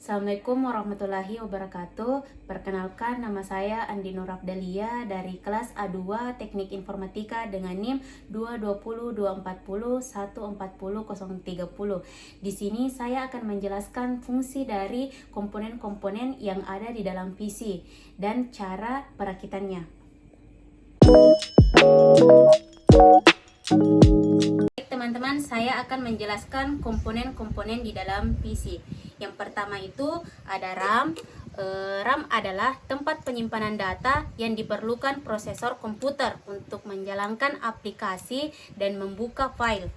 Assalamualaikum warahmatullahi wabarakatuh. Perkenalkan, nama saya Andi Nur Afdalia dari kelas A2 Teknik Informatika dengan NIM 22024014030. Di sini saya akan menjelaskan fungsi dari komponen-komponen yang ada di dalam PC dan cara perakitannya. Teman-teman, saya akan menjelaskan komponen-komponen di dalam PC. Yang pertama itu ada RAM. RAM adalah tempat penyimpanan data yang diperlukan prosesor komputer untuk menjalankan aplikasi dan membuka file.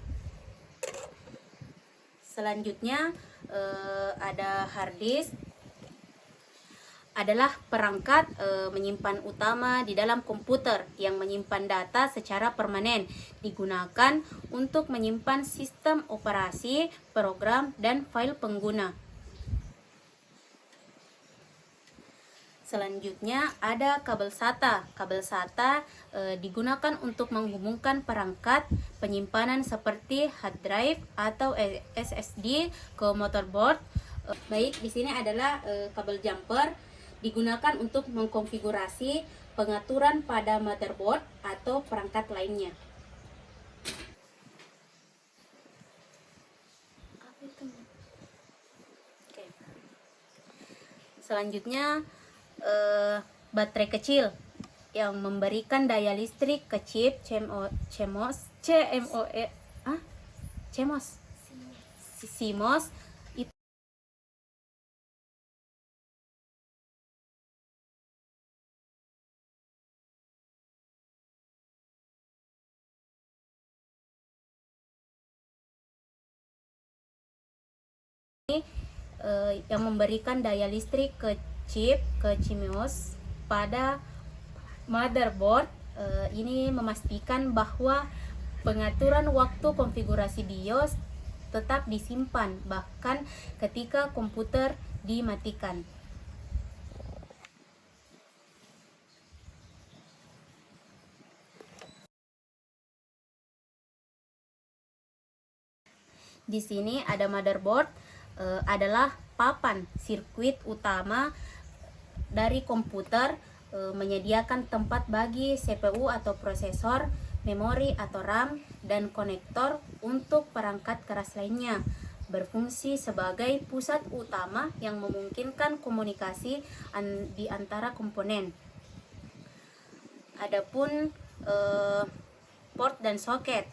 Selanjutnya ada hard disk. Adalah perangkat menyimpan utama di dalam komputer yang menyimpan data secara permanen, digunakan untuk menyimpan sistem operasi, program, dan file pengguna. Selanjutnya ada kabel SATA. Kabel SATA digunakan untuk menghubungkan perangkat penyimpanan seperti hard drive atau SSD ke motherboard. Baik, di sini adalah kabel jumper, digunakan untuk mengkonfigurasi pengaturan pada motherboard atau perangkat lainnya. Oke. Selanjutnya baterai kecil yang memberikan daya listrik ke chip CMOS. Yang memberikan daya listrik ke chip, ke CMOS pada motherboard. Ini memastikan bahwa pengaturan waktu konfigurasi BIOS tetap disimpan bahkan ketika komputer dimatikan. Di sini ada motherboard, adalah papan sirkuit utama dari komputer, menyediakan tempat bagi CPU atau prosesor, memori atau RAM, dan konektor untuk perangkat keras lainnya. Berfungsi sebagai pusat utama yang memungkinkan komunikasi di antara komponen. Adapun port dan soket.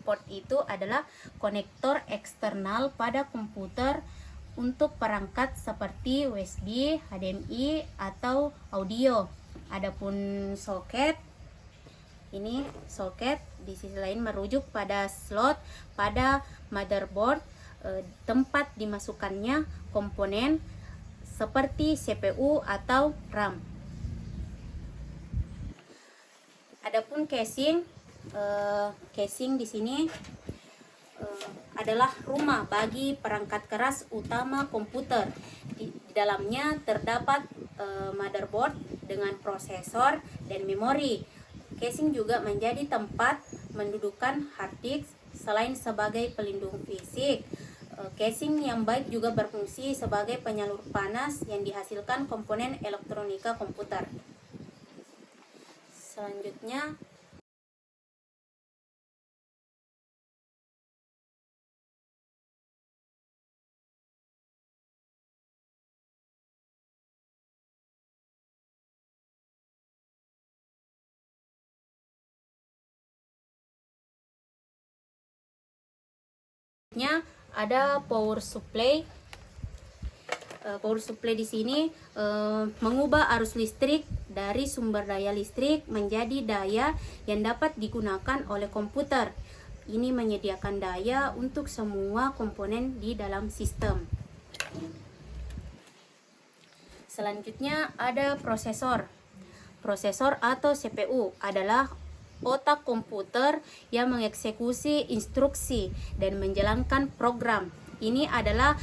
Port itu adalah konektor eksternal pada komputer untuk perangkat seperti USB, HDMI, atau audio. Adapun soket, ini soket di sisi lain merujuk pada slot pada motherboard, tempat dimasukkannya komponen seperti CPU atau RAM. Adapun casing, casing di sini adalah rumah bagi perangkat keras utama komputer. Di dalamnya terdapat motherboard dengan prosesor dan memori. Casing juga menjadi tempat mendudukan hard disk. Selain sebagai pelindung fisik, casing yang baik juga berfungsi sebagai penyalur panas yang dihasilkan komponen elektronika komputer. Selanjutnya ada power supply. Power supply di sini mengubah arus listrik dari sumber daya listrik menjadi daya yang dapat digunakan oleh komputer. Ini menyediakan daya untuk semua komponen di dalam sistem. Selanjutnya ada prosesor. Prosesor atau CPU adalah otak komputer yang mengeksekusi instruksi dan menjalankan program. Ini adalah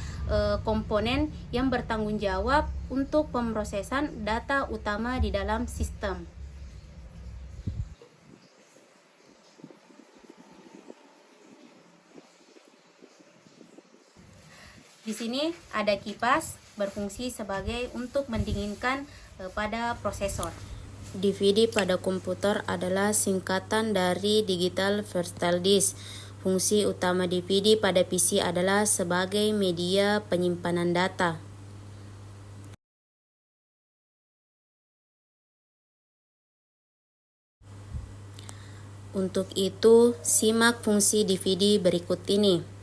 komponen yang bertanggung jawab untuk pemrosesan data utama di dalam sistem. Di sini ada kipas berfungsi sebagai untuk mendinginkan pada prosesor. DVD pada komputer adalah singkatan dari Digital Virtual Disk. Fungsi utama DVD pada PC adalah sebagai media penyimpanan data. Untuk itu, simak fungsi DVD berikut ini.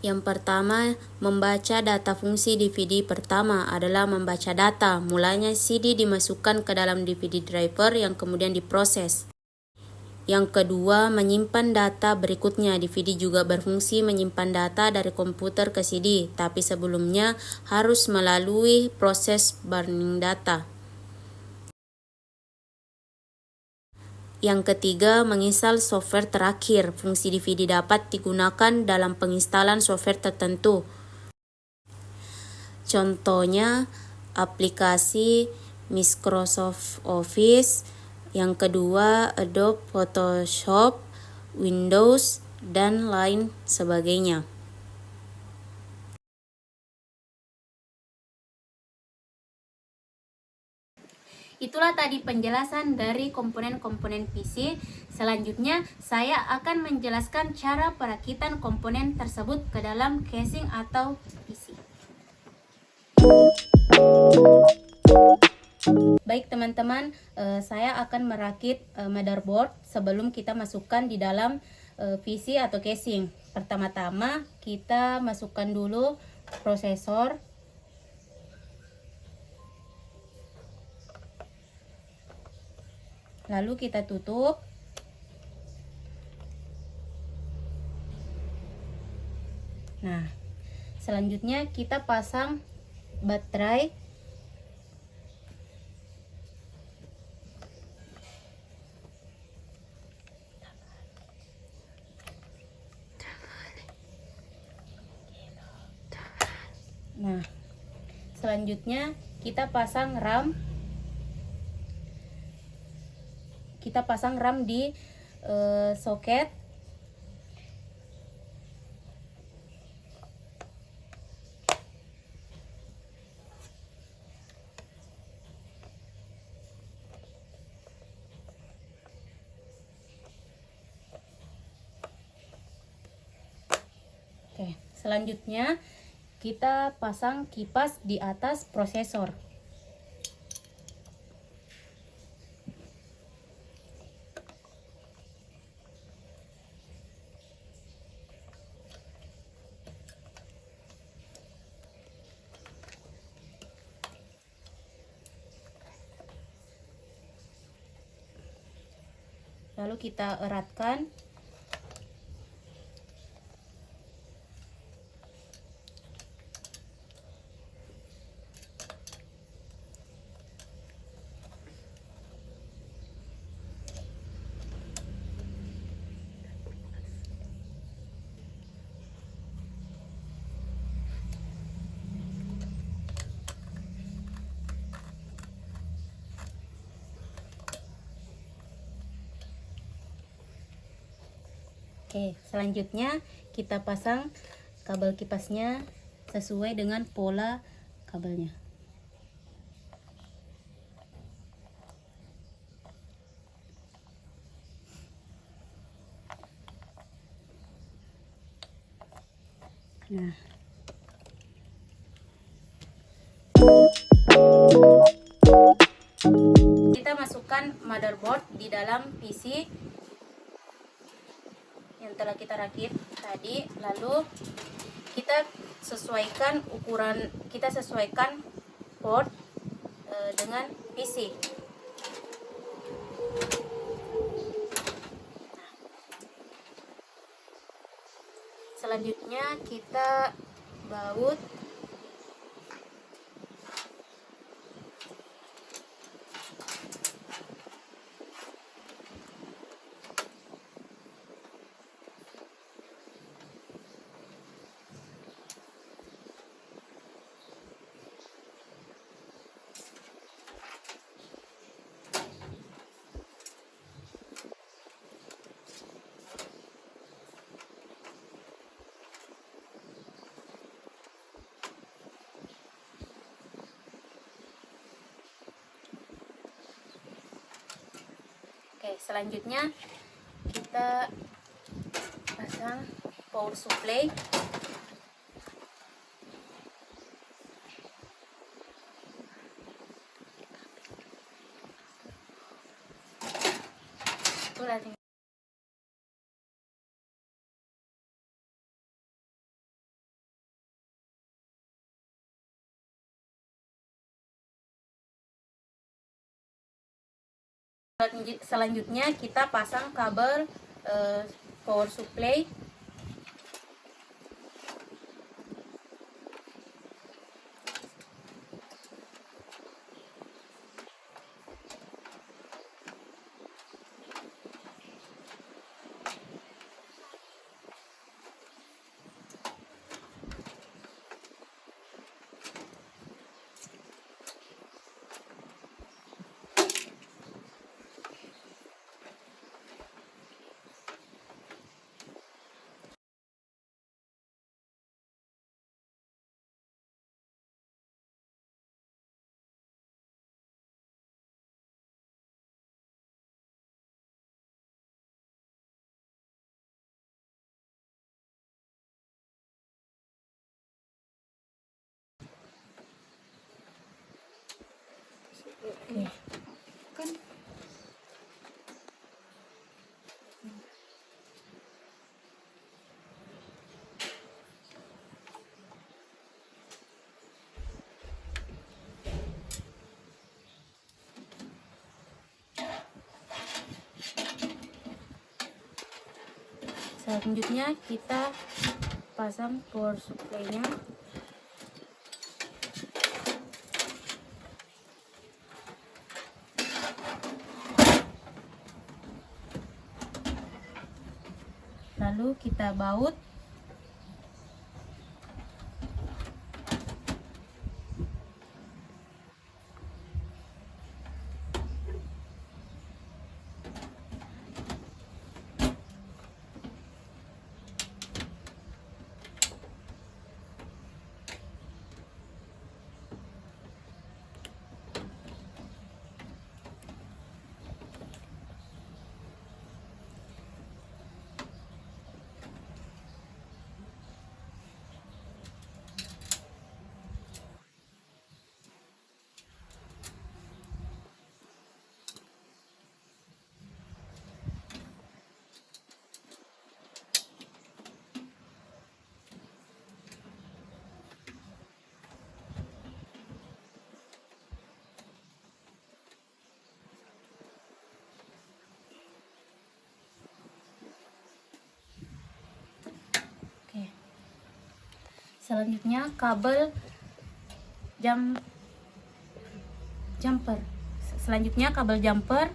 Yang pertama, membaca data. Fungsi DVD pertama adalah membaca data. Mulanya CD dimasukkan ke dalam DVD driver yang kemudian diproses. Yang kedua, menyimpan data berikutnya. DVD juga berfungsi menyimpan data dari komputer ke CD, tapi sebelumnya harus melalui proses burning data. Yang ketiga, menginstal software terakhir. Fungsi DVD dapat digunakan dalam penginstalan software tertentu. Contohnya, aplikasi Microsoft Office. Yang kedua, Adobe Photoshop, Windows, dan lain sebagainya. Itulah tadi penjelasan dari komponen-komponen PC. Selanjutnya, saya akan menjelaskan cara perakitan komponen tersebut ke dalam casing atau PC. Baik teman-teman, saya akan merakit motherboard sebelum kita masukkan di dalam PC atau casing. Pertama-tama kita masukkan dulu prosesor. Lalu kita tutup. Nah, selanjutnya kita pasang baterai. Nah, selanjutnya kita pasang RAM. Kita pasang RAM di soket. Oke, selanjutnya kita pasang kipas di atas prosesor. Lalu kita eratkan. Oke, selanjutnya kita pasang kabel kipasnya sesuai dengan pola kabelnya. Nah, kita masukkan motherboard di dalam PC yang telah kita rakit tadi. Lalu kita sesuaikan ukuran, kita sesuaikan port dengan PC. Selanjutnya kita baut. Oke, selanjutnya kita pasang power supply. Selanjutnya kita pasang kabel power supply. Selanjutnya kita pasang power supply-nya. Lalu kita baut. Selanjutnya kabel jumper. Selanjutnya kabel jumper.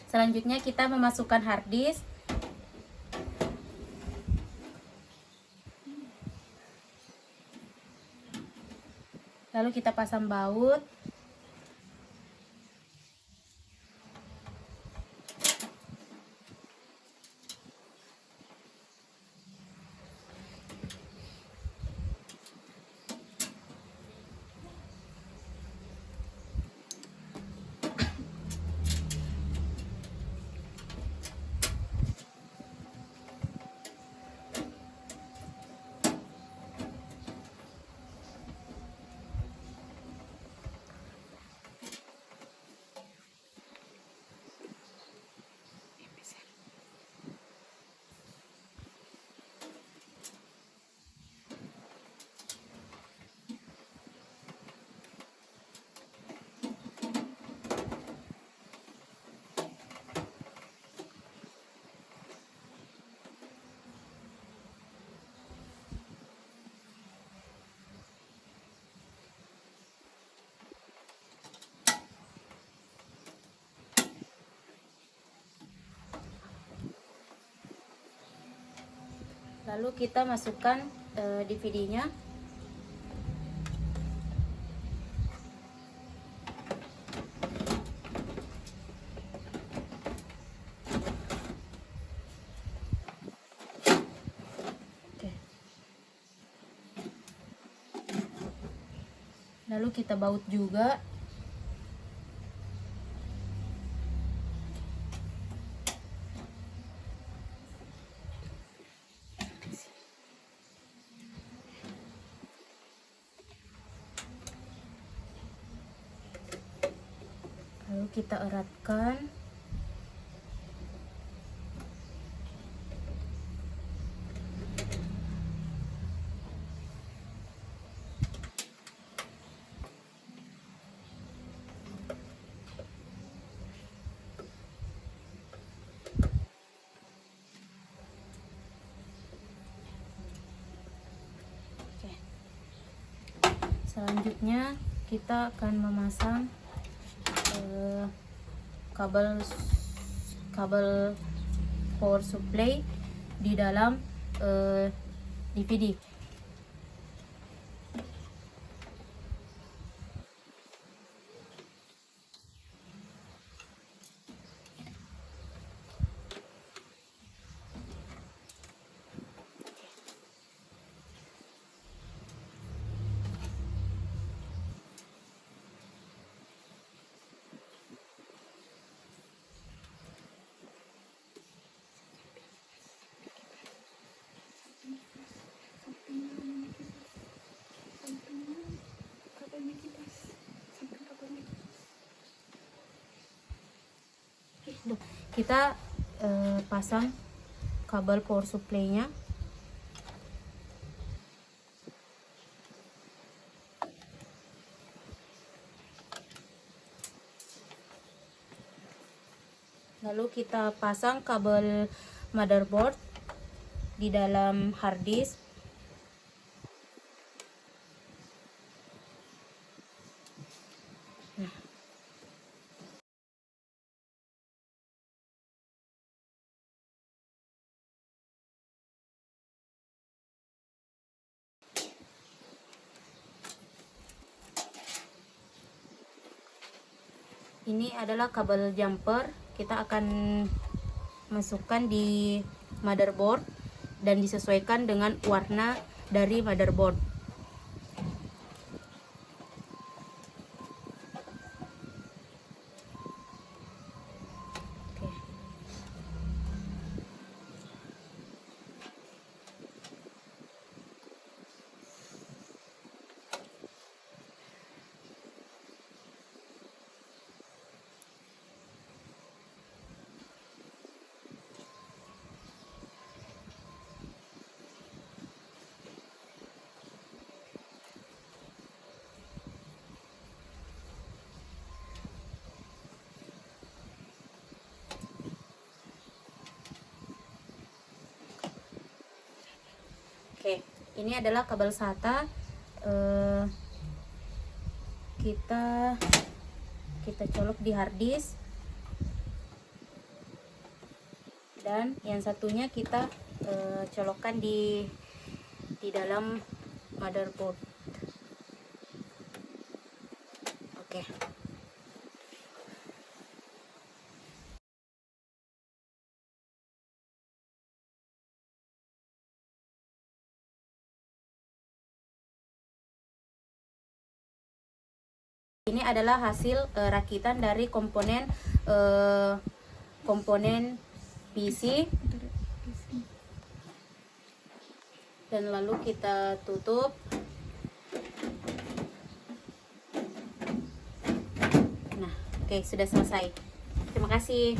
Selanjutnya kita memasukkan hard disk. Lalu kita pasang baut. Lalu kita masukkan DVD-nya. Lalu kita baut juga. Lalu kita eratkan. Selanjutnya kita akan memasang kabel power supply di dalam DVD. Kita pasang kabel power supply-nya. Lalu kita pasang kabel motherboard di dalam hard disk. Ini adalah kabel jumper. Kita akan masukkan di motherboard dan disesuaikan dengan warna dari motherboard. Oke, ini adalah kabel SATA. Kita colok di hard disk, dan yang satunya kita colokkan di dalam motherboard. Oke. Ini adalah hasil rakitan dari komponen PC, dan lalu kita tutup. Nah, oke, sudah selesai. Terima kasih.